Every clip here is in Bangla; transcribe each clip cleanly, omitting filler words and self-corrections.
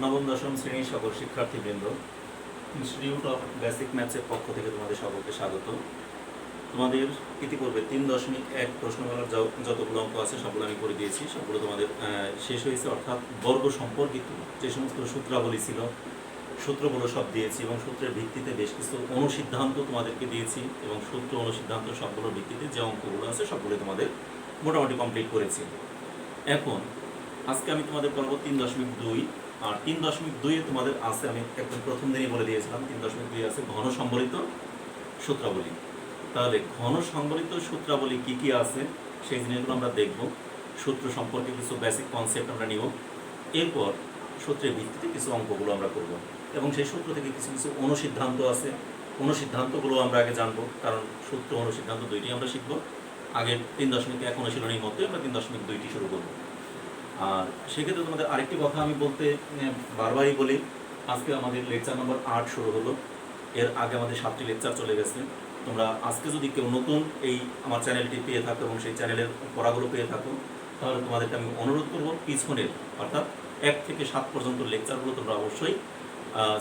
নবম দশম শ্রেণীর সকল শিক্ষার্থীবৃন্দ, ইনস্টিটিউট অফ বেসিক ম্যাথসের পক্ষ থেকে তোমাদের সকলকে স্বাগত। তোমাদের ইতিপূর্বে 3.1 প্রশ্নমালার যতগুলো অঙ্ক আছে সবগুলো আমি করে দিয়েছি। সবগুলো তোমাদের শেষ হয়েছে, অর্থাৎ বর্গ সম্পর্কিত যে সমস্ত সূত্রাবলী ছিল সূত্রগুলো সব দিয়েছি এবং সূত্রের ভিত্তিতে বেশ কিছু অনুসিদ্ধান্ত তোমাদেরকে দিয়েছি এবং সূত্র অনুসিদ্ধান্ত সবগুলোর ভিত্তিতে যে অঙ্কগুলো আছে সবগুলো তোমাদের মোটামুটি কমপ্লিট করেছি। এখন আজকে আমি তোমাদের পড়াবো 3.2। আর 3.2-এ তোমাদের আছে, আমি একদম প্রথম দিনই বলে দিয়েছিলাম 3.2 আছে ঘন সম্বলিত সূত্রাবলী। তাহলে ঘন সম্বলিত সূত্রাবলী কি কি আছে সেই জিনিসগুলো আমরা দেখব। সূত্র সম্পর্কে কিছু বেসিক কনসেপ্ট আমরা নিব, এরপর সূত্রের ভিত্তিতে কিছু অঙ্কগুলো আমরা করব এবং সেই সূত্র থেকে কিছু কিছু অনুসিদ্ধান্ত আছে, অনুসিদ্ধান্তগুলো আমরা আগে জানবো, কারণ সূত্র অনুসিদ্ধান্ত দুইটি আমরা শিখব। আগের 3.1 অনুশীলনীর মধ্যে আমরা 3.2টি শুরু করব। আর সেক্ষেত্রে তোমাদের আরেকটি কথা আমি বলতে বারবারই বলি, আজকে আমাদের লেকচার নম্বর 8 শুরু হলো। এর আগে আমাদের 7টি লেকচার চলে গেছে। তোমরা আজকে যদি কেউ নতুন এই আমার চ্যানেলটি পেয়ে থাকো এবং সেই চ্যানেলের পড়াগুলো পেয়ে থাকো, তাহলে তোমাদেরকে আমি অনুরোধ করব পিছনের অর্থাৎ 1 থেকে 7 পর্যন্ত লেকচারগুলো তোমরা অবশ্যই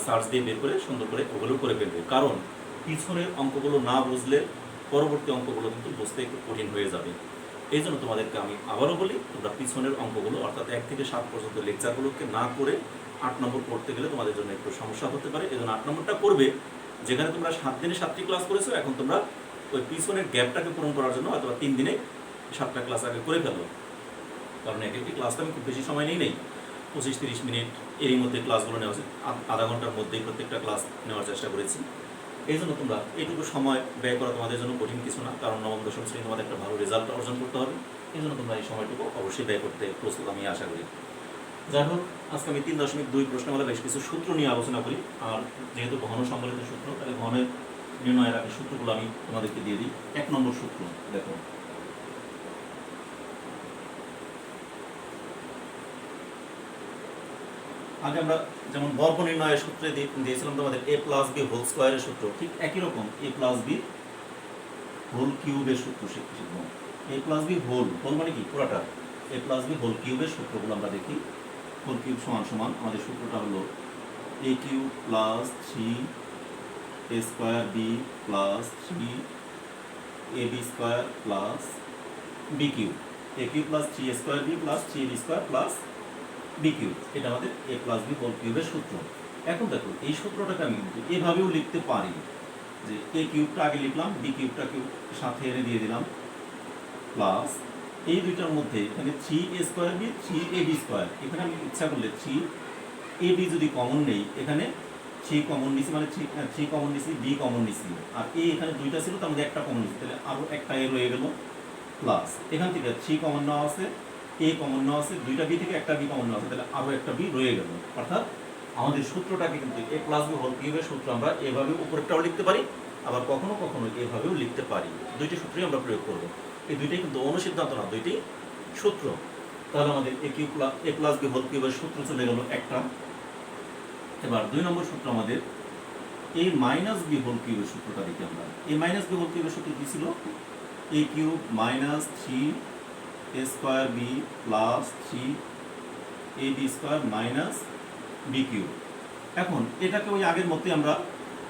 সার্চ দিয়ে বের করে সুন্দর করে ওগুলো করে ফেলবে, কারণ পিছনের অঙ্কগুলো না বুঝলে পরবর্তী অঙ্কগুলো কিন্তু বুঝতে একটু কঠিন হয়ে যাবে। এই জন্য তোমাদেরকে আমি আবারও বলি, তোমরা পিছনের অঙ্কগুলো অর্থাৎ 1 থেকে 7 পর্যন্ত লেকচারগুলোকে না করে 8 নম্বর পড়তে গেলে তোমাদের জন্য একটু সমস্যা হতে পারে। এই জন্য 8 নম্বরটা করবে, যেখানে তোমরা 7 দিনে 7টি ক্লাস করেছো, এখন তোমরা ওই পিছনের গ্যাপটাকে পূরণ করার জন্য অথবা 3 দিনে 7টা ক্লাস আগে করে ফেলো। কারণ এক একটি ক্লাসটা আমি খুব বেশি সময় নেই 25-30 মিনিট এরই মধ্যে ক্লাসগুলো নেওয়া উচিত। আধা ঘন্টার মধ্যেই প্রত্যেকটা ক্লাস নেওয়ার চেষ্টা করেছি। এই জন্য তোমরা এইটুকু সময় ব্যয় করা তোমাদের জন্য কঠিন কিছু না, কারণ নবম দশম শ্রেণী তোমাদের একটা ভালো রেজাল্ট অর্জন করতে হবে। এই জন্য তোমরা এই সময়টুকু অবশ্যই ব্যয় করতে প্রস্তুত, আমি আশা করি। যাই হোক, আজকে আমি 3.2 প্রশ্নমালা বেশ কিছু সূত্র নিয়ে আলোচনা করি। আর যেহেতু ঘন সম্বলিত সূত্র, তাহলে ঘনের নির্ণয়ের আগে সূত্রগুলো আমি তোমাদেরকে দিয়ে দিই। 1 নম্বর সূত্র দেখো, আগে আমরা যেমন বর্গ নির্ণয়ের সূত্রে দিয়েছিলাম তোমাদের a প্লাস বি হোল স্কোয়ারের সূত্র, ঠিক একই রকম a প্লাস বি হোল কিউবের সূত্র শিখব। a প্লাস বি হোল মানে কি পুরাটা, a প্লাস বি হোল কিউবের সূত্রগুলো আমরা দেখি। হোল কিউব সমান সমান আমাদের সূত্রটা হলো a cube plus 3 a square B plus 3 ab square plus B cube. a cube plus 3 a square B plus 3ab square plus B cube, এটা আমাদের a প্লাস বি হোল কিউবের সূত্র। এখন দেখো, এই সূত্রটাকে আমি কিন্তু এভাবেও লিখতে পারি যে a কিউবটা আগে লিখলাম, বি কিউবটা সাথে এনে দিয়ে দিলাম, প্লাস এই দুইটার মধ্যে এখানে 3a square B 3ab square, এখানে আমি ইচ্ছা করলে 3ab যদি কমন নেই, এখানে 3 কমন নিছি, মানে 3 কমন নিছি, বি কমন নিছি, আর a এখানে দুইটা ছিল তার মধ্যে একটা কমন নিছি, তাহলে আরও একটা a রয়ে গেল, প্লাস এখান থেকে 3 কমন নেওয়া আছে, a কমন নেওয়া আছে, দুইটা বি থেকে একটা বি কমন নেওয়া আছে, তাহলে আরও একটা বি রয়ে গেল। অর্থাৎ আমাদের সূত্রটাকে কিন্তু a প্লাস বি হোল কিউবের সূত্র আমরা এভাবে উপরেরটাও লিখতে পারি, আবার কখনো কখনো এভাবেও লিখতে পারি। দুইটি সূত্রই আমরা প্রয়োগ করব। এই দুইটাই কিন্তু অনুসিদ্ধান্ত না, দুইটি সূত্র। তাহলে আমাদের a প্লাস বি হোল কিউবের সূত্র চলে গেল একটা। এবার 2 নম্বর সূত্র আমাদের a মাইনাস বি হোল কিউবের সূত্রটা দেখি আমরা। a মাইনাস বি হোল কিউবের সূত্র কি ছিল? a cube minus 3 a square B plus 3ab square minus B cube. এখন এটাকে ওই আগের মতোই আমরা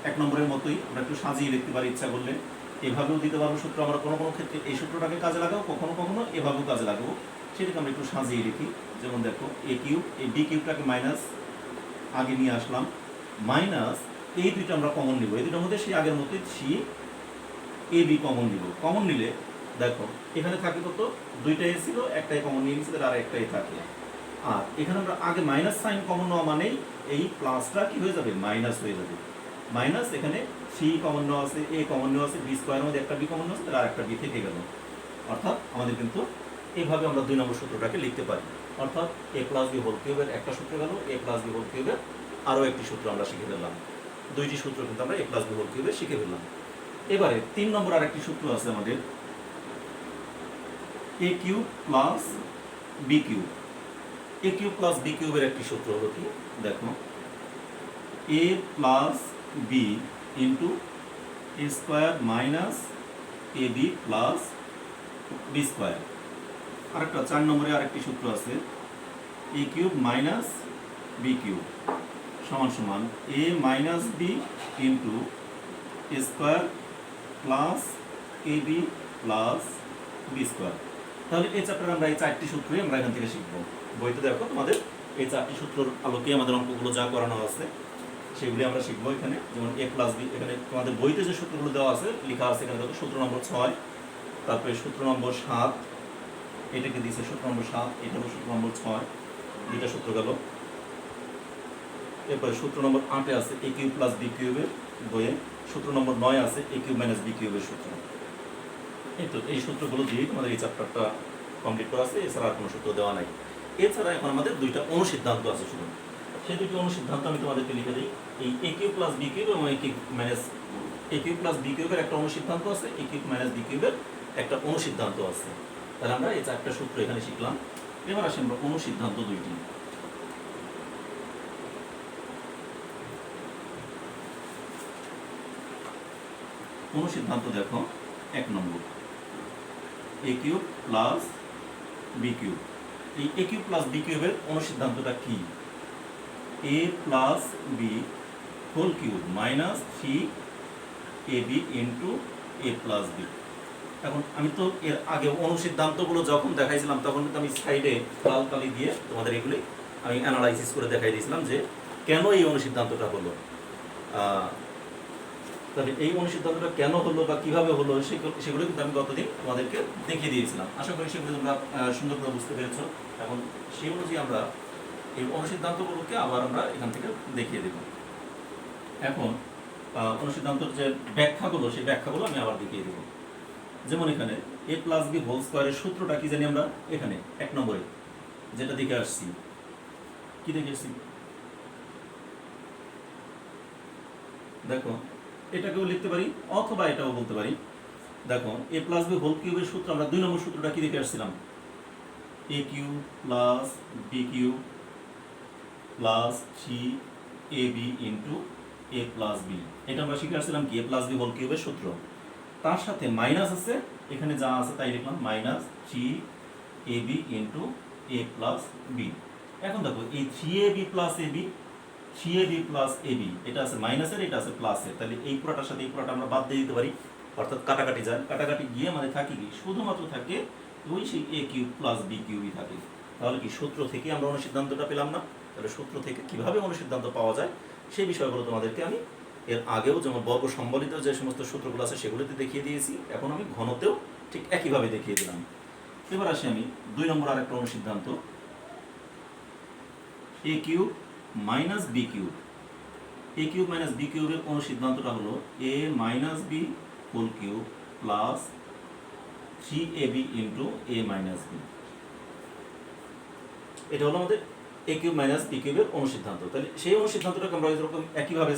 1 নম্বরের মতোই আমরা একটু সাজিয়ে লিখতে পারি, ইচ্ছা করলে এভাবেও দিতে পারবো সূত্র। আমরা কোনো কোনো ক্ষেত্রে এই সূত্রটাকে কাজে লাগাবো, কখনো কখনো এভাবেও কাজে লাগাবো, সেটাকে আমরা একটু সাজিয়ে লিখি। যেমন দেখো, a কিউব, এই বি কিউবটাকে মাইনাস আগে নিয়ে আসলাম, মাইনাস এই দুইটা আমরা কমন নিব, এই দুটোর মধ্যে সেই আগের মতোই 3ab কমন নিব। কমন নিলে দেখো এখানে থাকে কত, দুইটাই ছিল, একটাই কমন নিয়ে নিচ্ছে, আর একটাই থাকে। আর এখানে আমরা আগে মাইনাস সাইন কমন নেওয়া মানেই এই প্লাসটা কি হয়ে যাবে, মাইনাস হয়ে যাবে। মাইনাস এখানে 3 কমন নেওয়া আছে, a কমন নেওয়া আছে, বি স্কোয়ারের মধ্যে একটা বি কমন নেওয়া আছে, তার আর একটা বি থেকে গেল। অর্থাৎ আমাদের কিন্তু এইভাবে আমরা 2 নম্বর সূত্রটাকে লিখতে পারি। অর্থাৎ a প্লাস বি হোল কিউবের একটা সূত্র গেল, a প্লাস বি হোল কিউবের আরও একটি সূত্র আমরা শিখে ফেললাম। দুইটি সূত্র কিন্তু আমরা a প্লাস বি হোল কিউবে শিখে ফেললাম। এবারে 3 নম্বর আরেকটি সূত্র আছে আমাদের, a cube plus B cube. a cube plus B কিউবের একটি সূত্র হলো কি দেখো, a প্লাস বি into a square minus ab plus B square. আরেকটা 4 নম্বরে আরেকটি সূত্র আছে, a cube minus B cube সমান সমান A minus B into A square plus A B plus B square. তাহলে এই চ্যাপ্টারে আমরা এই চারটি সূত্রই আমরা এখান থেকে শিখবো। বইতে দেখো তোমাদের এই চারটি সূত্রের আলোকে আমাদের অঙ্কগুলো যা করানো আছে সেগুলি আমরা শিখবো এখানে। যেমন এ প্লাস বি, এখানে তোমাদের বইতে যে সূত্রগুলো দেওয়া আছে লেখা আছে এখানে দেখো সূত্র নম্বর 6, তারপরে সূত্র নম্বর 7, এটাকে দিয়েছে সূত্র নম্বর 7, এটা হলো সূত্র নম্বর 6, দুইটা সূত্র গেল। এরপরে সূত্র নম্বর 8 আছে এ কিউব প্লাস বি কিউবের বইয়ে, সূত্র নম্বর 9 আছে এ কিউব মাইনাস বি কিউবের সূত্র। এই তো এই সূত্রগুলো দিয়ে তোমাদের এই চ্যাপ্টারটা কমপ্লিট করা আছে, এছাড়া আর কোনো সূত্র দেওয়া নাই। এছাড়া এখন আমাদের দুইটা অনুসিদ্ধান্ত আছে শুধু, সেই দুটি অনুসিদ্ধান্ত আমি তোমাদেরকে লিখে দিই। এই a cube plus B cube এবং এ কিউব প্লাস বি কিউবের একটা অনুসিদ্ধান্ত আছে, এ কিউব মাইনাস বি কিউবের একটা অনুসিদ্ধান্ত আছে। তাহলে আমরা এই চারটা সূত্র এখানে শিখলাম। এবার আসি আমরা অনুসিদ্ধান্ত দুইটি। অনুসিদ্ধান্ত দেখো 1 number a cube plus B cube. এই এ কিউব প্লাস বি কিউবের অনুসিদ্ধান্তটা কি? A plus b whole cube minus 3ab into a plus b. এখন আমি তো এর আগে অনুসিদ্ধান্তগুলো যখন দেখাইছিলাম তখন কিন্তু আমি সাইডে লাল কালি দিয়ে তোমাদের এগুলি আমি অ্যানালাইসিস করে দেখাই দিয়েছিলাম যে কেন এই অনুসিদ্ধান্তটা হলো। তাহলে এই অনুসিদ্ধান্তটা কেন হলো বা কিভাবে হলো সেগুলো কিন্তু আমি গতদিন তোমাদেরকে দেখিয়ে দিয়েছিলাম। আশা করি সেগুলো তোমরা সুন্দর করে বুঝতে পেরেছো। এখন সেই অনুযায়ী আমরা এই অনুসিদ্ধান্তগুলোকে আবার আমরা এখান থেকে দেখিয়ে দেব। এখন অনুসিদ্ধান্তর যে ব্যাখ্যাগুলো সেই ব্যাখ্যাগুলো আমি আবার দেখিয়ে দেব। যেমন এখানে এ প্লাস বি হোল স্কোয়ারের সূত্রটা কি জানি আমরা এখানে 1 নম্বরে যেটা দেখে আসছি, কি দেখে আসছি দেখো, এটাকেও লিখতে পারি অথবা এটাও বলতে পারি। দেখো এ প্লাস বি হোল কিউবের সূত্র আমরা 2 নম্বর সূত্রটা কি দেখে আসছিলাম, a cube plus B cube plus 3ab into a plus b. এটা আমরা শিখে আসছিলাম কি এ প্লাস বি হোল কিউবের সূত্র। তার সাথে মাইনাস আছে, এখানে যা আছে তাই লিখলাম minus 3ab into a plus b. এখন দেখো এই 3ab plus AB, 3ab plus AB এটা আছে মাইনাসের, এটা আছে প্লাসের, তাহলে এই পুরোটার সাথে এই পুরোটা আমরা বাদ দিয়ে দিতে পারি, অর্থাৎ কাটাকাটি যায়। কাটাকাটি গিয়ে আমাদের থাকে কি শুধুমাত্র থাকে ওই সেই এ কিউব প্লাস বি কিউবই থাকে। তাহলে কি সূত্র থেকে আমরা অনুসিদ্ধান্তটা পেলাম না? তাহলে সূত্র থেকে কিভাবে অনুসিদ্ধান্ত পাওয়া যায় সেই বিষয়গুলো তোমাদেরকে আমি এর আগেও যেমন বর্গ সম্বলিত যে সমস্ত সূত্রগুলো আছে সেগুলোতে দেখিয়ে দিয়েছি, এখন আমি ঘনতেও ঠিক একইভাবে দেখিয়ে দিলাম। এবার আসি আমি 2 নম্বর আরেকটা অনুসিদ্ধান্ত a cube minus B cube. A cube minus b কিউবের অনুসিদ্ধান্তটা হলো a minus b whole cube plus 3ab into a minus b. এটা হলো আমাদের এ কিউব মাইনাস বি কিউবের অনুসিদ্ধান্ত। তাহলে সেই অনুসিদ্ধান্তটাকে আমরা এরকম একইভাবে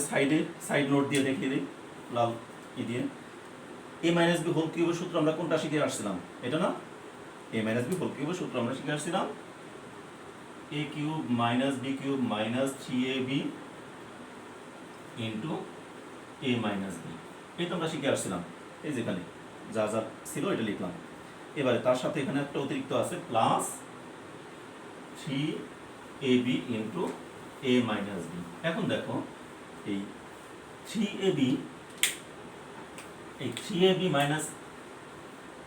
সাইড নোট দিয়ে দেখিয়ে দিই লাল দিয়ে। এ মাইনাস বি হোল কিউবের সূত্র আমরা কোনটা শিখে আসছিলাম? এটা না, এ মাইনাস বি হোল কিউবের সূত্র আমরা শিখে আসছিলাম a cube minus B cube minus 3ab into a minus b. এই তো আমরা শিখে আসছিলাম, এই যেখানে যা যা ছিল এটা লিখলাম। এবারে তার সাথে এখানে একটা অতিরিক্ত আছে plus 3ab into a minus B. এখন দেখো এই 3ab minus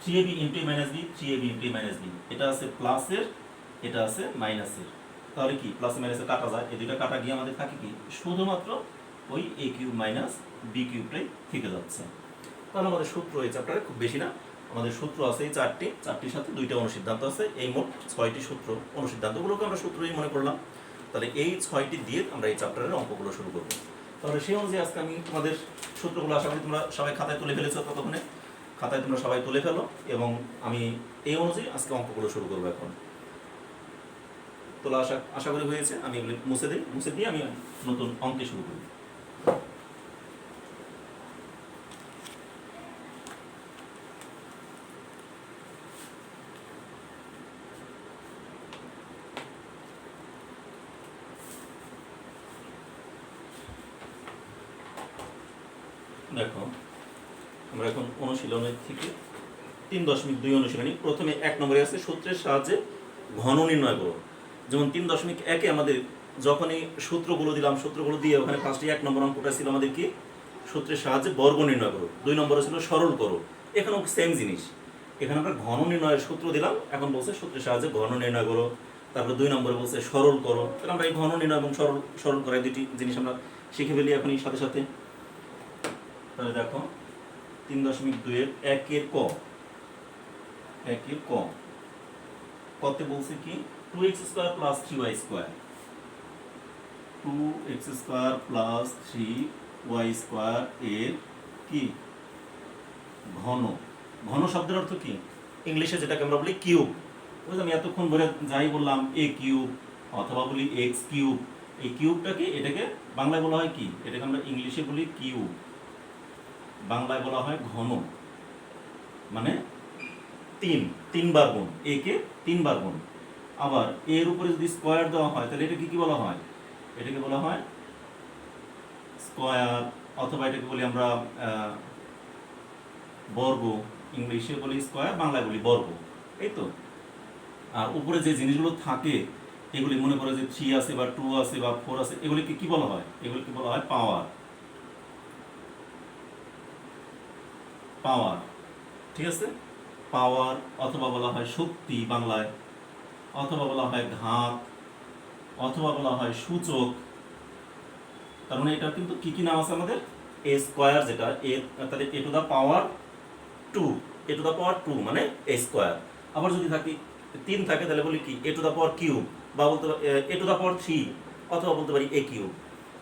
3ab into a minus B, 3ab into a minus b, এটা আছে প্লাসের, এটা আছে মাইনাসের। তাহলে কি প্লাস মাইনাসে কাটা যায়, এই দুইটা কাটা গিয়ে আমাদের থাকে কি শুধুমাত্র ওই এ কিউব মাইনাস বি কিউবটাই থেকে যাচ্ছে। তাহলে আমাদের সূত্র এই চ্যাপ্টারে খুব বেশি না, আমাদের সূত্র আছে এই চারটির সাথে 2টা অনুসিদ্ধান্ত আছে, এই মোট 6টি সূত্র। অনুসিদ্ধান্তগুলোকে আমরা সূত্রই মনে করলাম। তাহলে এই 6টি দিয়ে আমরা এই চ্যাপ্টারের অঙ্কগুলো শুরু করব। তাহলে সেই অনুযায়ী আজকে আমি তোমাদের সূত্রগুলো আশা করি তোমরা সবাই খাতায় তুলে ফেলেছো, ততক্ষণে খাতায় তোমরা সবাই তুলে ফেলো এবং আমি এই অনুযায়ী আজকে অঙ্কগুলো শুরু করবো। এখন তোলা আশা করি হয়েছে, আমি এগুলি মুছে দিয়ে আমি নতুন অঙ্কে শুরু করি। দেখো আমরা এখন অনুশীলনের থেকে 3.2 অনুশীলনী। প্রথমে 1 নম্বরে আছে সূত্রের সাহায্যে ঘন নির্ণয় করো। যেমন 3.1-এ আমাদের যখনই সূত্রগুলো দিলাম, সূত্রগুলো দিয়ে ওখানে ফার্স্টে 1 নম্বর অঙ্কটা ছিল আমাদের কি সূত্রের সাহায্যে বর্গ নির্ণয় করো, 2 নম্বরে ছিল সরল করো। এখানেও সেম জিনিস, এখানে আমরা ঘন নির্ণয়ের সূত্র দিলাম, এখন বলছে সূত্রের সাহায্যে ঘন নির্ণয় করো। তারপরে 2 নম্বরে বলছে সরল করো। তাহলে আমরা এই ঘন নির্ণয় এবং সরল সরল করা দুটি জিনিস আমরা শিখে ফেলি এখনই সাথে সাথে। তাহলে দেখো 3.2 এর ক, কতে বলছে কি 2x square plus 3y square, 2x square plus 3y square এর কি ঘন। ঘন শব্দের অর্থ কি ইংলিশে যেটাকে আমরা বলি কিউব। ওই আমি এতক্ষণ ধরে যাই বললাম এ কিউব অথবা বলি এক্স কিউব, এই কিউবটাকে এটাকে বাংলায় বলা হয় কি, এটাকে আমরা ইংলিশে বলি কিউব, বাংলায় বলা হয় ঘন। মানে 3 বার গুণ, এ কে 3 বার গুণ। আবার এর উপরে যদি স্কয়ার দেওয়া হয় তাহলে এটাকে কি বলা হয়, এটাকে বলা হয় স্কয়ার, অথবা এটাকে বলি আমরা বর্গ। ইংলিশে বলি স্কয়ার, বাংলায় বলি বর্গ, এই তো। আর উপরে যে জিনিসগুলো থাকে এগুলি মনে করো যে 3 আছে বা 2 আছে বা 4 আছে, এগুলিকে কি বলা হয়, এগুলিকে বলা হয় পাওয়ার। পাওয়ার, ঠিক আছে, পাওয়ার, অথবা বলা হয় শক্তি বাংলায়, অথবা বলা হয় ঘাত, অথবা বলা হয় সূচক। তার মানে এটা কিন্তু কি কি নাম আছে আমাদের, এ স্কয়ার, যেটা এ, তাহলে এ two the power 2, A two the পাওয়ার 2 মানে এ স্কয়ার। আবার যদি থাকে 3 থাকে তাহলে বলি কি এ টু দা পাওয়ার কিউব, বা বলতে এ টু দা পাওয়ার 3, অথবা বলতে পারি এ কিউব।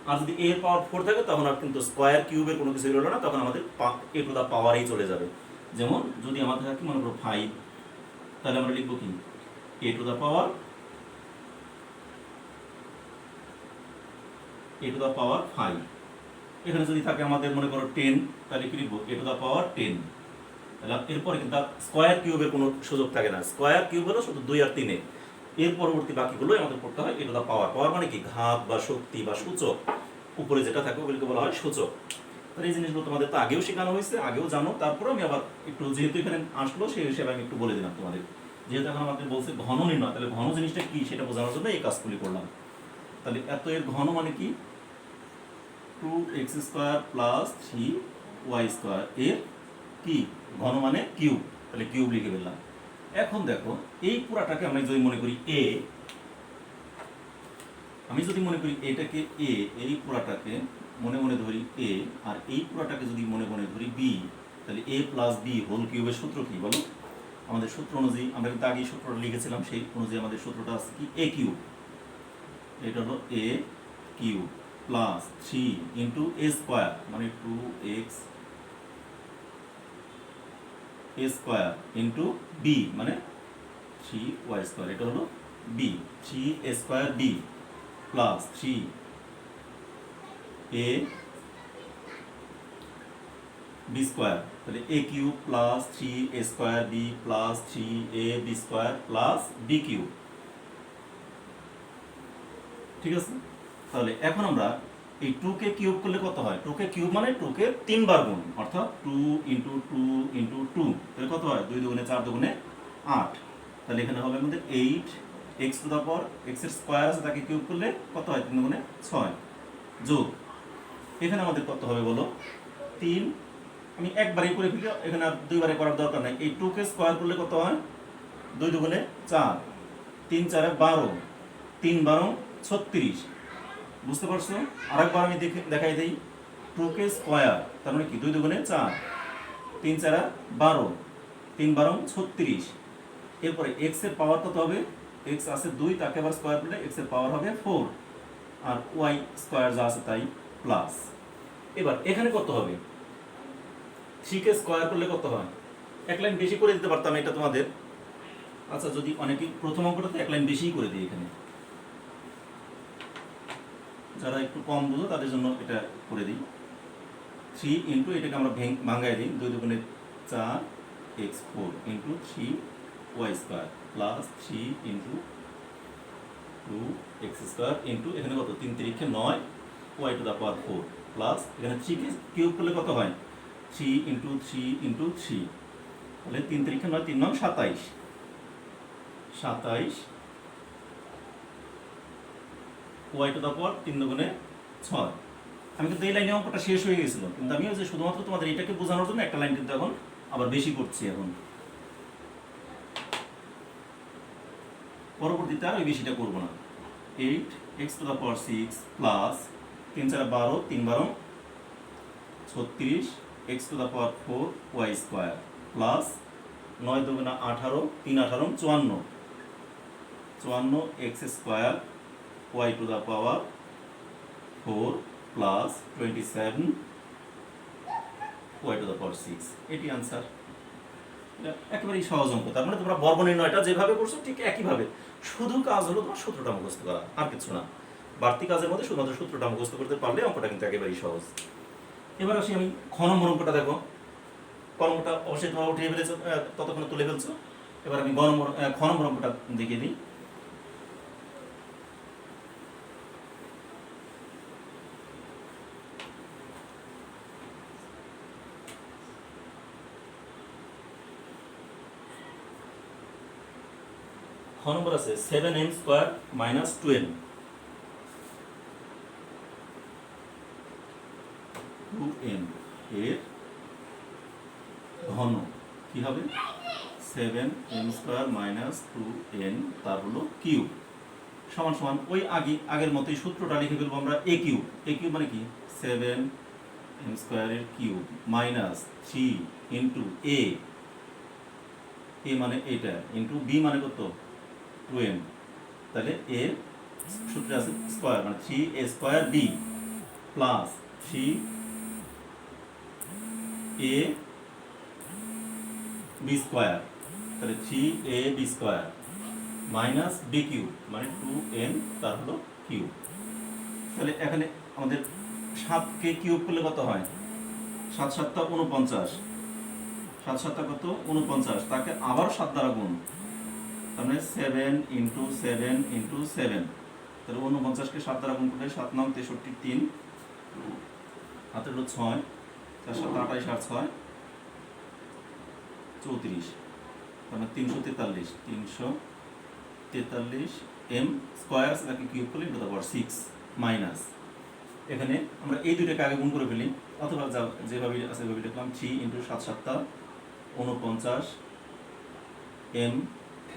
আর যদি এ পাওয়ার 4 থাকে তখন আর কিন্তু স্কয়ার কিউবের কোনো কিছু হলো না, তখন আমাদের এ টু দা পাওয়ারেই চলে যাবে। যেমন যদি আমাদের থাকে মনে করো 5, তাহলে আমরা লিখবো কি এ টু দা পাওয়ার 5। এখানে যদি থাকে আমাদের মনে করো 10, তাহলে কি লিখবো এ টু দা পাওয়ার 10। তাহলে এরপরে কিন্তু স্কয়ার কিউবের কোনো সুযোগ থাকে না, স্কয়ার কিউব হলো শুধু 2 আর 3 এর পরবর্তী বাকিগুলোই আমাদের পড়তে হয় এ টু দা পাওয়ার। পাওয়ার মানে কি ঘাত বা শক্তি বা সূচক, উপরে যেটা থাকে ওগুলোকে বলা হয় সূচক। তাহলে এই জিনিসগুলো তোমাদের তো আগেও শেখানো হয়েছে, আগেও জানো, তারপরে আমি আবার একটু যেহেতু এখানে আসলো সেই হিসেবে আমি একটু বলে দিলাম তোমাদের। যেহেতু এখন আমাদের বলছে ঘন নির্ণয়, তাহলে ঘন জিনিসটা কি সেটা বোঝানোর জন্য এই কাজগুলি করলাম। তাহলে এত এর ঘন মানে কি 2x square plus 3y square এর কি ঘন মানে কিউব, তাহলে কিউব লিখে ফেললাম। এখন দেখো এই পুরাটাকে আমি যদি মনে করি এ, আমি যদি মনে করি এটাকে এ, এই পুরাটাকে মনে মনে ধরি এ, আর এই পুরাটাকে যদি মনে মনে ধরি বি, তাহলে এ প্লাস বি হোল কিউবের সূত্র কি বলো, আমাদের সূত্র অনুযায়ী আমরা কিন্তু আগেই সূত্রটা লিখেছিলাম, সেই অনুযায়ী আমাদের সূত্রটা আছে কি এ কিউব, এটা হলো এ cube plus 3 into A square মানে 2x এ স্কোয়ার ইন্টু বি মানে 3y স্কোয়ার, এটা হলো b, 3a square B plus 3a b square, তাহলে a cube plus 3a square B plus 3a b square plus B cube. ঠিক আছে, তাহলে এখন আমরা এই 2 কে কিউব করলে কত হয়, 2 কে কিউব মানে 2 কে 3 বার গুণ, অর্থাৎ 2 ইন্টু 2 ইন্টু 2, তাহলে কত হয় 2 দুগুণে 4 দুগুণে 8। তাহলে এখানে হবে আমাদের 8x to the power x এর স্কয়ার আছে তাকে কিউব করলে কত হয় 3 দুগুণে 6 যোগ এখানে আমাদের কত হবে বলো 3, আমি একবারই করে ফেলি, এখানে আর দুইবারে করার দরকার নাই। এই 2 কে স্কয়ার করলে কত হয় 2 দুগুণে 4, 3 4 12, 3 12 36, বুঝতে পারছো? আরেকবার আমি দেখাই দেই, 2 কে স্কয়ার তার মানে কি 2 দুগুণে 4, 3 4 12, 3 12 36, এরপরে x এর পাওয়ার কত হবে, x আছে 2 তাকে আবার স্কয়ার করলে x এর পাওয়ার হবে 4, আর y স্কয়ার যা আছে তাই প্লাস। এবার এখানে কত হবে 3 কে স্কয়ার করলে কত হয়, এক লাইন বেশি করে দিতে পারতাম এটা তোমাদের, আচ্ছা যদি অনেকে প্রথম অঙ্কটাতে এক লাইন বেশিই করে দিই, এখানে যারা একটু কম বুঝো তাদের জন্য এটা করে দিই। 3 ইন্টু এটাকে আমরা ভাঙাই দিই, 2 দুগুণে 4x4 into 3y square plus 3 into 2x square into এখানে কত 3 3 9 y to the power 4 plus এখানে 3 কে কিউব করলে কত হয় 3 ইন্টু 3 ইন্টু 3, তাহলে 3 3 9 3 9 27 ওয়াই টু দা পাওয়ার 3 দুগুণে 6। আমি কিন্তু এই লাইনে অঙ্কটা শেষ হয়ে গেছিল, কিন্তু আমি যে শুধুমাত্র তোমাদের এটাকে বোঝানোর জন্য একটা লাইন কিন্তু এখন আবার বেশি করছি। এখন পরবর্তীতে আর ওই বেশিটা করবো না। 8 x to the power 6 plus 3 4 12 3 12 36 x to the power 4 y square plus 9 দুগুণা 18 3 18 54 54 x square y to the power 4 plus 27 y to the power 6। এটি আনসার। একেবারেই সহজ অঙ্ক। তার মানে তোমরা বর্গ নির্ণয়টা যেভাবে করছো ঠিক একইভাবে, শুধু কাজ হলো তোমার সূত্রটা মুখস্থ করা, আর কিছু না। বাড়তি কাজের মধ্যে শুধুমাত্র সূত্রটা মুখস্থ করতে পারলে অঙ্কটা কিন্তু একেবারেই সহজ। এবার আসি আমি খ নম্বর অঙ্কটা। দেখো ক নম্বরটা অবশ্যই তোমরা উঠিয়ে ফেলেছো, ততক্ষণে তুলে ফেলছো। এবার আমি খ নম্বর অঙ্কটা দেখিয়ে দিই। খ নম্বর আছে 7m স্কোয়ার মাইনাস 12 2n এর ঘন কি হবে? 7m স্কোয়ার মাইনাস 2n তার হলো কিউব সমান সমান ওই আগের মতোই সূত্রটা লিখে ফেলবো আমরা। a কিউব মানে কি? 7m স্কোয়ারের কিউব মাইনাস 3 ইন্টু a মানে এটা ইন্টু b মানে কত? 2n। তাহলে a সূত্রে আছে স্কোয়ার মানে 3a square b plus 3a b square, তাহলে 3ab square minus b cube মানে 2n তার হলো কিউব। তাহলে এখানে আমাদের 7কে কিউব করলে কত হয়? 7 7 49, 7 7 কত? 49, তাকে আবার 7 দ্বারা গুণ, তার মানে 7 ইন্টু 7 ইন্টু 7, তাহলে 49কে 7 দ্বারা গুণ করলে 7 9 63, 3 হাতে হলো 6, 4 7 28 আর 6 34, তাহলে 343 m স্কোয়ার আছে, তাকে কিউব করলে ইন্টু দা পাওয়ার 6 মাইনাস, এখানে আমরা এই দুইটাকে আগে গুণ করে ফেলি, অথবা যেভাবে আছে সেভাবে লিখলাম 3 into 7 7 49 m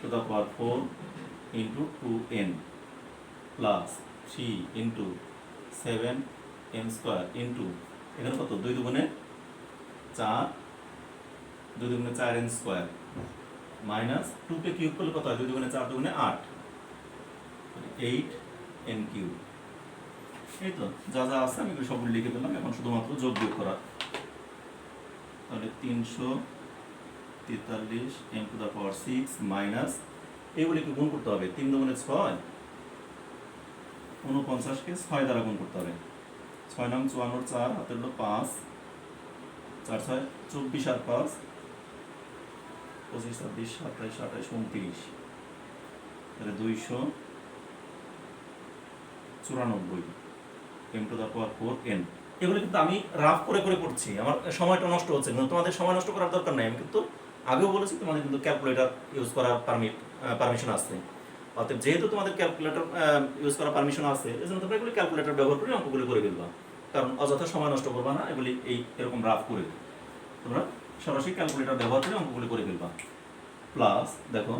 to the power 4 into 2n plus 3 into 7m square into এখানে কত? 2 দুগুণে 4, 2 দুগুণে 4n স্কোয়ার মাইনাস 2কে কিউব করলে কত হয়? 2 দুগুণে 4 দুগুণে 8, 8n কিউব। এই তো যা যা আছে আমি সবগুলো লিখে ফেললাম, এখন শুধুমাত্র যোগ বিয়োগ করা। তাহলে 343 m to the power 6 minus এইগুলিকে গুণ করতে হবে। 3 দুগুণে 6, 49কে 6 দ্বারা গুণ করতে হবে। 6 9 54, 4 হাতে হলো 5, 4 6 24 আর 5 25 26 27 28 29, তাহলে 294 m to the power 4n। এগুলো কিন্তু আমি রাফ করে করে করছি, আমার সময়টা নষ্ট হচ্ছে না। তোমাদের সময় নষ্ট করার দরকার নাই, আমি কিন্তু আগেও বলেছি তোমাদের কিন্তু ক্যালকুলেটর ইউজ করার পারমিশন আছে। অর্থাৎ যেহেতু তোমাদের ক্যালকুলেটর ইউজ করার পারমিশন আছে, এজন্য তোমরা এগুলি ক্যালকুলেটর ব্যবহার করে অঙ্কগুলি করে ফেলবা, কারণ অযথা সময় নষ্ট করবা না। এগুলি এরকম রাফ করে তোমরা সরাসরি ক্যালকুলেটর ব্যবহার করে অঙ্কগুলি করে ফেলবা। প্লাস দেখো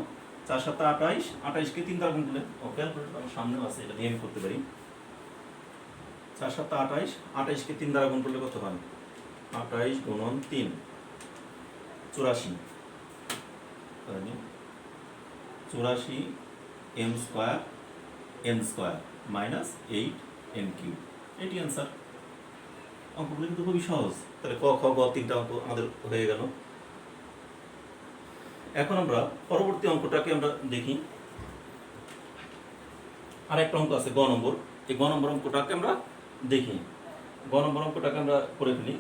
4 7 28, 28কে 3 দ্বারা গুণ করলে, ক্যালকুলেটর আমার সামনেও আছে, এটা দিয়ে আমি করতে পারি। 4 7 28, 28কে 3 দ্বারা গুণ করলে কত হয়? 28 গুণন 3 84, 84 m square n square minus 8n cube. এটি অ্যান্সার। অঙ্কগুলো কিন্তু খুবই সহজ। তাহলে ক খ গ 3টা অঙ্ক আমাদের হয়ে গেল। এখন আমরা পরবর্তী অঙ্কটাকে আমরা দেখি। আর একটা অঙ্ক আছে গ নম্বর, এই গ নম্বর অঙ্কটাকে আমরা দেখি। গ নম্বর অঙ্কটাকে আমরা করে ফেলি,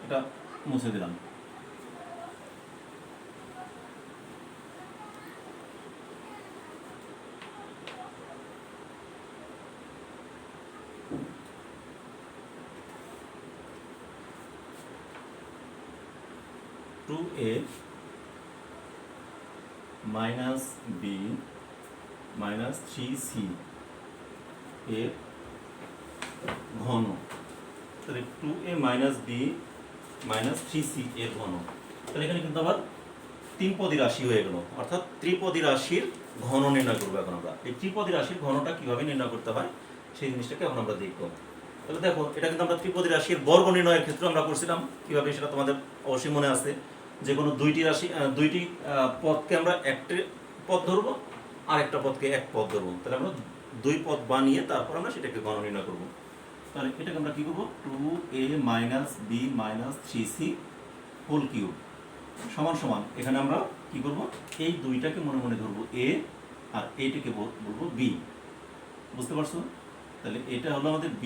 এটা মুছে দিলাম। টু এ মাইনাস বি মাইনাস 3c এর ঘন, তাহলে 2a minus b minus 3c এর ঘন। তাহলে এখানে কিন্তু আবার তিন পদী রাশি হয়ে গেল, অর্থাৎ ত্রিপদী রাশির ঘন নির্ণয় করবো। এখন আমরা এই ত্রিপদী রাশির ঘনটা কিভাবে নির্ণয় করতে হয় সেই জিনিসটাকে এখন আমরা দেখব। তাহলে দেখো, এটা কিন্তু আমরা ত্রিপদী রাশির বর্গ নির্ণয়ের ক্ষেত্রে আমরা করছিলাম কিভাবে, সেটা তোমাদের অবশ্যই মনে আছে। যে কোনো দুইটি রাশি দুইটি পদকে আমরা একটি পদ ধরবো আর একটা পদকে এক পদ ধরবো, তাহলে আমরা দুই পদ বানিয়ে তারপর আমরা সেটাকে ঘন নির্ণয় করবো। তাহলে এটাকে আমরা কি করবো, 2a minus b minus 3c whole cube সমান সমান, এখানে আমরা কি করব, এই দুইটাকে মনে মনে ধরবো a আর এইটাকে বলবো b। বুঝতে পারছো? তাহলে এটা হলো আমাদের b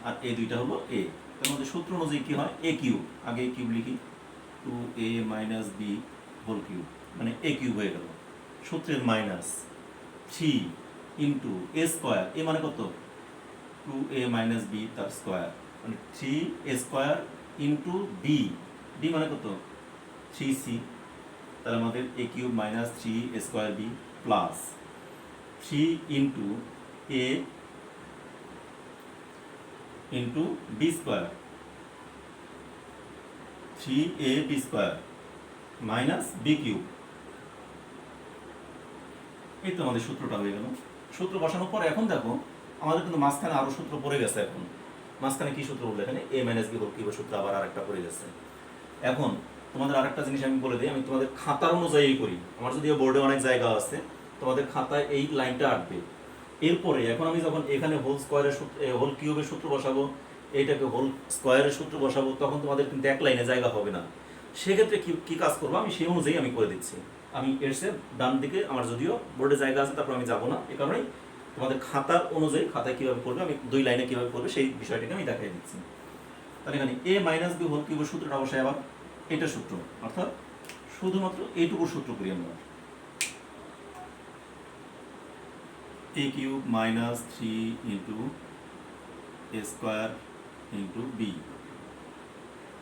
আর এই দুইটা হলো a। তার মধ্যে সূত্র অনুযায়ী কি হয়, a কিউব, আগে a কিউব লিখি, 2a minus b whole cube, মানে a কিউব হয়ে গেল। সূত্রের minus 3 into a square, a মানে কত, 2a মাইনাস b তার স্কোয়ার, মানে 3a square into b, b মানে কত 3c, তাহলে আমাদের a cube minus 3a square b plus 3 into a into b square, 3ab square minus b cube. এই তো আমাদের সূত্রটা হয়ে গেল। সূত্র বসানোর পর এখন দেখো আমাদের কিন্তু মাঝখানে আরো সূত্র পড়ে গেছে। এখন মাঝখানে কি সূত্র বললো, এখানে a মাইনাস b হোল কিউবের সূত্র আবার আরেকটা পড়ে গেছে। এখন তোমাদের আরেকটা জিনিস আমি বলে দিই, আমি তোমাদের খাতার অনুযায়ী করি, আমার যদিও বোর্ডে অনেক জায়গা আছে, তোমাদের খাতায় এই লাইনটা আঁকবে। এরপরে এখন আমি যখন এখানে হোল স্কোয়ারের সূত্র, হোল কিউবের সূত্র বসাবো, এইটাকে হোল স্কোয়ারের সূত্র বসাবো, তখন তোমাদের কিন্তু এক লাইনে জায়গা হবে না। সেক্ষেত্রে কি কাজ করবো আমি সেই অনুযায়ী আমি করে দিচ্ছি। আমি এসে ডান দিকে আমার যদিও বোর্ডে জায়গা আছে, তারপর আমি যাবো না, এ কারণেই তোমাদের খাতার অনুযায়ী খাতায় কীভাবে করবে, আমি দুই লাইনে কীভাবে করবে সেই বিষয়টাকে আমি দেখাই দিচ্ছি। তাহলে এখানে a মাইনাস b হোল কিউবের সূত্রটা অবশ্যই আবার এটা সূত্র, অর্থাৎ শুধুমাত্র এইটুকুর সূত্র করি আমরা, a cube minus 3 into a square into b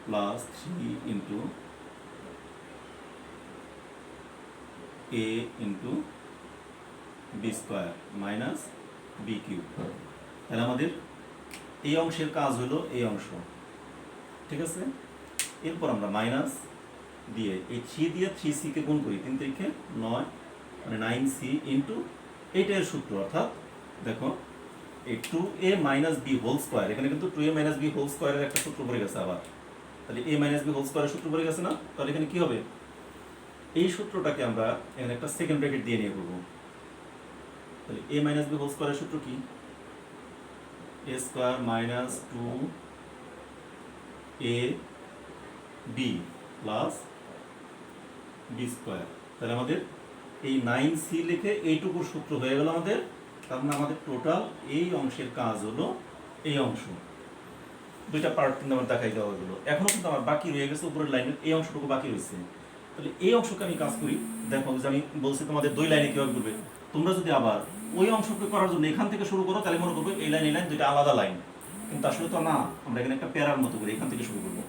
plus 3 into a into b square minus b cube. তাহলে আমাদের এই অংশের কাজ হলো এই অংশ, ঠিক আছে। এরপর আমরা মাইনাস দিয়ে এই 3 দিয়ে 3c কে গুণ করি, 3 3 9 মানে 9c ইন্টু এইটার সূত্র, অর্থাৎ দেখো এই 2a minus b whole square, এখানে কিন্তু 2a মাইনাস b হোল স্কোয়ারের একটা সূত্র পড়ে গেছে আবার। তাহলে a মাইনাস b হোল স্কোয়ারের সূত্র পড়ে গেছে না, তাহলে এখানে কি হবে, এই সূত্রটাকে আমরা এখানে একটা সেকেন্ড ব্র্যাকেট দিয়ে নিয়ে করবো। তাহলে a মাইনাস b হোল স্কোয়ারের সূত্র কি, a square minus 2a b plus b square. তাহলে আমাদের এই 9c লিখে এইটুকুর সূত্র হয়ে গেল আমাদের। তার মানে আমাদের টোটাল এই অংশের কাজ হলো এই অংশ। দুইটা পার্ট কিন্তু আমার দেখাই দেওয়া হলো। এখনো কিন্তু আমার বাকি রয়ে গেছে উপরের লাইনের এই অংশটুকু বাকি রয়েছে। তাহলে এই অংশকে আমি কাজ করি, দেখো যে আমি বলছি তোমাদের দুই লাইনে কীভাবে করবে। তোমরা যদি আবার ওই অংশকে করার জন্য এখান থেকে শুরু করো, তাহলে মনে করবে এই লাইন দুইটা আলাদা লাইন, কিন্তু আসলে তো না, আমরা এখানে একটা প্যারার মতো করে এখান থেকে শুরু করবো,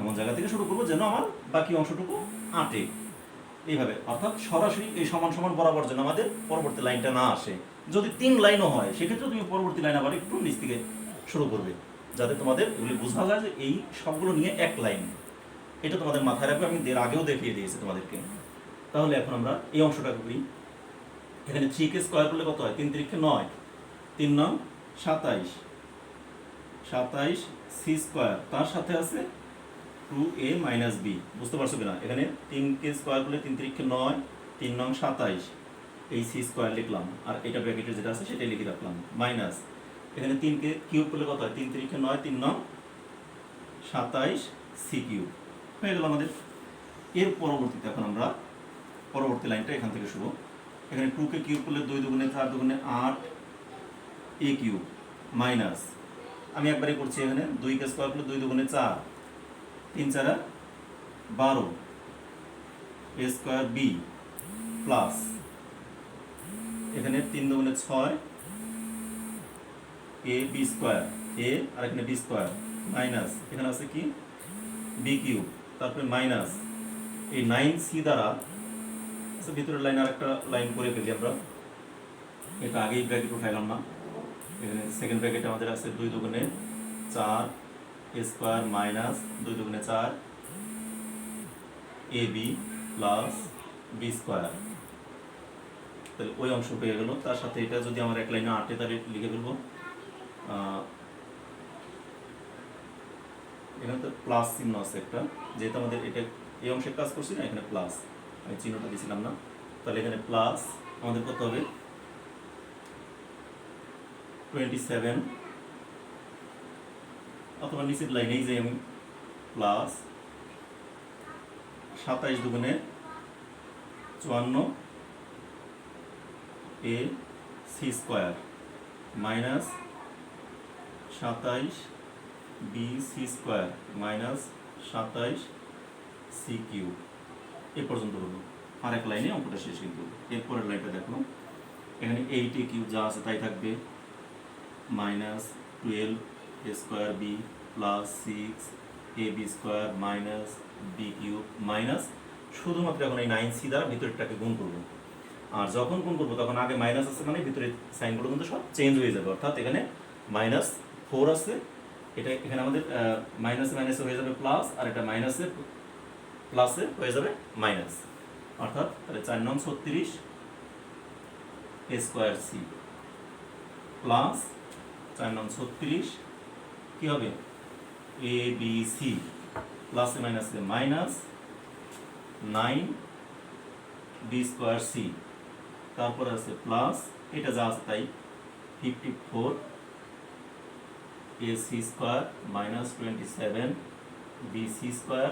এমন জায়গা থেকে শুরু করবো যেন আমার বাকি অংশটুকু আঁটে এইভাবে, অর্থাৎ সরাসরি এই সমান সমান বরাবর যেন আমাদের পরবর্তী লাইনটা না আসে। যদি 3 লাইনও হয় সেক্ষেত্রে তুমি পরবর্তী লাইন আবার একটু নিচ থেকে শুরু করবে, যাতে তোমাদের এগুলি বোঝা যায় যে এই সবগুলো নিয়ে এক লাইন। এটা তোমাদের মাথায় রাখবে, আমি এর আগেও দেখিয়ে দিয়েছি তোমাদেরকে। তাহলে এখন আমরা এই অংশটাকে করি। এখানে 3 কে স্কোয়ার করলে কত হয়, 3 3 9, 3 9 27, 27 c স্কোয়ার, তার সাথে আছে 2a মাইনাস b। বুঝতে পারছো কিনা, এখানে 3 কে স্কোয়ার করলে 3 3 9, 3 9 27, এই c স্কোয়ার লিখলাম, আর এটা ব্র্যাকেটে যেটা আছে সেটাই লিখে রাখলাম, মাইনাস এখানে 3 কে কিউব করলে কত হয়, 3 3 9, 3 9 27 c কিউব হয়ে গেল আমাদের। এর পরবর্তীতে এখন আমরা পরবর্তী লাইনটা এখান থেকে শুরু। এখানে 2 কে কিউব করলে 2 দুগুণে 4 দুগুণে 8 a কিউব মাইনাস, আমি একবারই করছি, এখানে 2 কে স্কোয়ার করলে 2 দুগুণে 4, 3 4 12 a স্কোয়ার b প্লাস এখানে 3 দুগুণে 6 a b স্কোয়ার, a আর এখানে b স্কোয়ার মাইনাস এখানে আছে কি b কিউব, তারপরে মাইনাস এই 9c দ্বারা ভিতরের লাইন আর একটা লাইন করে ফেলি আমরা, এটা আগেই ব্র্যাকেট উঠাইলাম না, এখানে সেকেন্ড ব্র্যাকেটে আমাদের আছে 2 দুগুণে 4 a স্কোয়ার মাইনাস 2 দুগুণে 4 ab প্লাস বি স্কোয়ার। তাহলে ওই অংশ পেয়ে গেল। তার সাথে এটা যদি আমার এক লাইনে 8 তাহলে লিখে ফেলবো, এখানে তো প্লাস চিহ্ন আছে একটা, যেহেতু আমাদের এটা এই অংশে কাজ করছি না, এখানে প্লাস আমি চিহ্নটা দিয়েছিলাম না, তাহলে এখানে প্লাস আমাদের কত হবে 27, অথবা নিচের লাইনেই যে আমি প্লাস 27 দুগুণে 54 a c square minus 27 B C square minus 27 C cube. এ পর্যন্ত হলো। আর এক লাইনে অঙ্কটা শেষ। কিন্তু এরপরের লাইনটা দেখো, এখানে 8a কিউব যা আছে তাই থাকবে, minus 12 a square B plus 6 a B square minus B cube minus, শুধুমাত্র এখন এই 9c দ্বারা ভিতরেরটাকে গুণ করবো। আর যখন গুণ করবো তখন আগে মাইনাস আছে মানে ভিতরে সাইনগুলো কিন্তু সব চেঞ্জ হয়ে যাবে, অর্থাৎ এখানে -4 আছে, এটা এখানে আমাদের মাইনাসে মাইনাসে হয়ে যাবে প্লাস, আর এটা মাইনাসে প্লাসে হয়ে যাবে মাইনাস, অর্থাৎ তাহলে 4 নং 36 a স্কোয়ার সি প্লাস 4 নং 36 কি হবে এ বি সি প্লাসে মাইনাসে মাইনাস 9 বি স্কোয়ার সি, তারপরে আছে প্লাস এটা যা আছে তাই 54 A C square minus 27 B C square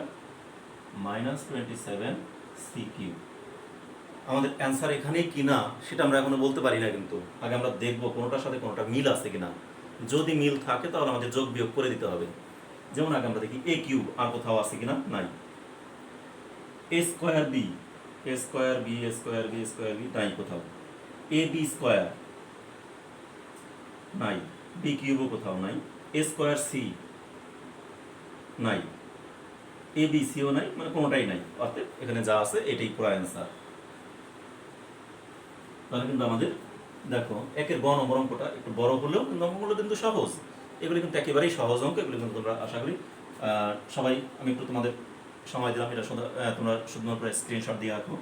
minus 27 C cube. আমাদের অ্যান্সার এখানেই কিনা সেটা আমরা এখনো বলতে পারি না, কিন্তু আগে আমরা দেখবো কোনোটার সাথে কোনোটা মিল আছে কিনা। যদি মিল থাকে তাহলে আমাদের যোগ বিয়োগ করে দিতে হবে। যেমন আগে আমরা দেখি এ কিউব আর কোথাও আছে কিনা, নাই। এ square B A square B A square B square B নাই কোথাও। এ বি স্কোয়ার নাই, বি কিউবও কোথাও নাই। এ স্কোয়ার সি নাই, এ বি সিও নাই, মানে কোনোটাই নাই। অর্থাৎ এখানে যা আছে এটাই পুরো অ্যান্সার। তাহলে কিন্তু আমাদের দেখো একের গ নম্বর অঙ্কটা একটু বড় হলেও কিন্তু অঙ্কগুলো কিন্তু সহজ, এগুলি কিন্তু একেবারেই সহজ অঙ্ক। এগুলি কিন্তু তোমরা আশা করি সবাই, আমি একটু তোমাদের সময় দিলাম, এটা তোমরা শুধুমাত্র স্ক্রিনশট দিয়ে রাখো,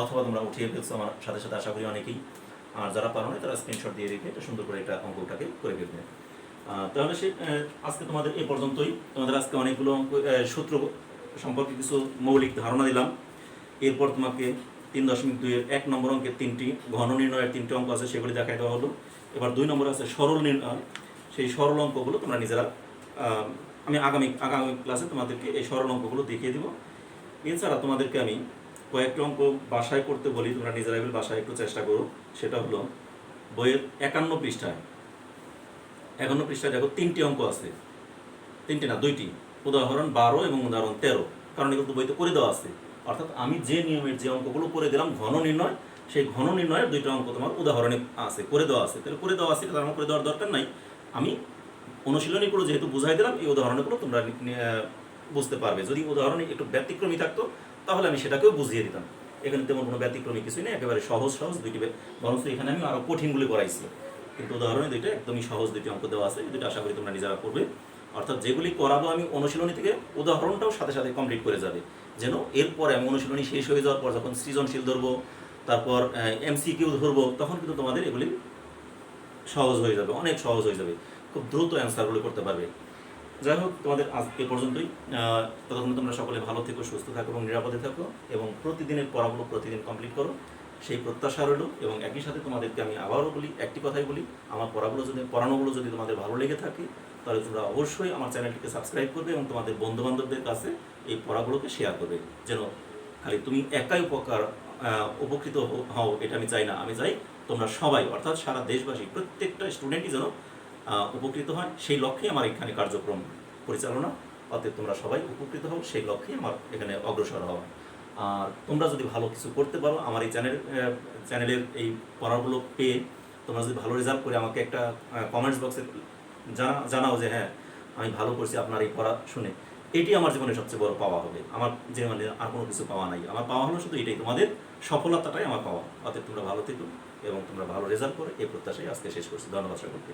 অথবা তোমরা উঠিয়ে ফেলছো আমার সাথে সাথে, আশা করি অনেকেই। আর যারা পারো না তারা স্ক্রিনশট দিয়ে রেখে এটা সুন্দর করে এটা অঙ্কটাকে করে ফেলবে। তাহলে সে আজকে তোমাদের এ পর্যন্তই। তোমাদের আজকে অনেকগুলো অঙ্ক সূত্র সম্পর্কে কিছু মৌলিক ধারণা দিলাম। এরপর তোমাকে 3.2-এর 1 নম্বর অঙ্কের 3টি ঘন নির্ণয়ের 3টি অঙ্ক আছে, সেগুলি দেখাই দেওয়া হলো। এবার 2 নম্বর আছে সরল নির্ণয়। সেই সরল অঙ্কগুলো তোমরা নিজেরা, আমি আগামী ক্লাসে তোমাদেরকে এই সরল অঙ্কগুলো দেখিয়ে দেবো। এছাড়া তোমাদেরকে আমি কয়েকটি অঙ্ক বাসায় করতে বলি, তোমরা নিজেরা বাসায় একটু চেষ্টা করো। সেটা হলো বইয়ের 51 পৃষ্ঠায়, 51 পৃষ্ঠায় দেখো 3টি অঙ্ক আছে, 3টি না 2টি, উদাহরণ 12 এবং উদাহরণ 13। কারণ এগুলো বইতে করে দেওয়া আছে। অর্থাৎ আমি যে নিয়মের যে অঙ্কগুলো করে দিলাম ঘন নির্ণয়, সেই ঘন নির্ণয়ের 2টা অঙ্ক তোমার উদাহরণে আছে, করে দেওয়া আছে। তাহলে করে দেওয়া আছে, তার আমার করে দেওয়ার দরকার নাই। আমি অনুশীলনীগুলো যেহেতু বুঝাই দিলাম, এই উদাহরণগুলো তোমরা বুঝতে পারবে। যদি উদাহরণে একটু ব্যতিক্রমী থাকতো তাহলে আমি সেটাকেও বুঝিয়ে দিতাম। এখানে তেমন কোনো ব্যতিক্রমী কিছুই নেই, একেবারে সহজ 2টি, বরঞ্চ এখানে আমি আরও কঠিনগুলি করাইছি। কিন্তু উদাহরণে 2টা একদমই সহজ 2টি অঙ্ক দেওয়া আছে, 2টা আশা করি তোমরা নিজেরা করবে। অর্থাৎ যেগুলি করাবো আমি অনুশীলনী থেকে, উদাহরণটাও সাথে সাথে কমপ্লিট করে যাবে, যেন এরপরে আমি অনুশীলনী শেষ হয়ে যাওয়ার পর যখন সৃজনশীল ধরবো, তারপর MCQ ধরবো, তখন কিন্তু তোমাদের এগুলি সহজ হয়ে যাবে, অনেক সহজ হয়ে যাবে, খুব দ্রুত অ্যান্সারগুলো করতে পারবে। যাই হোক, তোমাদের আজ এ পর্যন্তই। ততক্ষণ তোমরা সকলে ভালো থেকো, সুস্থ থাকো এবং নিরাপদে থাকো, এবং প্রতিদিনের পড়াগুলো প্রতিদিন কমপ্লিট করো, সেই প্রত্যাশা রইল। এবং একই সাথে তোমাদেরকে আমি আবারও বলি, একটি কথাই বলি, আমার পড়ানোগুলো যদি তোমাদের ভালো লেগে থাকে তাহলে তোমরা অবশ্যই আমার চ্যানেলটিকে সাবস্ক্রাইব করবে এবং তোমাদের বন্ধুবান্ধবদের কাছে এই পড়াগুলোকে শেয়ার করবে। যেন খালি তুমি একাই উপকৃত হও এটা আমি চাই না, আমি চাই তোমরা সবাই, অর্থাৎ সারা দেশবাসী প্রত্যেকটা স্টুডেন্টই যেন উপকৃত হয়, সেই লক্ষ্যে আমার এখানে কার্যক্রম পরিচালনা। অতএব তোমরা সবাই উপকৃত হও, সেই লক্ষ্যে আমার এখানে অগ্রসর হওয়া। আর তোমরা যদি ভালো কিছু করতে পারো, আমার এই চ্যানেলের এই পড়াগুলো পেয়ে তোমরা যদি ভালো রেজাল্ট করে আমাকে একটা কমেন্টস বক্সে জানাও যে হ্যাঁ আমি ভালো করছি আপনার এই পড়া শুনে, এটি আমার জীবনের সবচেয়ে বড় পাওয়া হবে। আমার জীবনে আর কোনো কিছু পাওয়া নাই, আমার পাওয়া হলো শুধু এটাই, তোমাদের সফলতাটাই আমার পাওয়া। অতএব তোমরা ভালো থেকো, এবং তোমরা ভালো রেজাল্ট করো এই প্রত্যাশায় আজকে শেষ করছি। ধন্যবাদ সকলকে।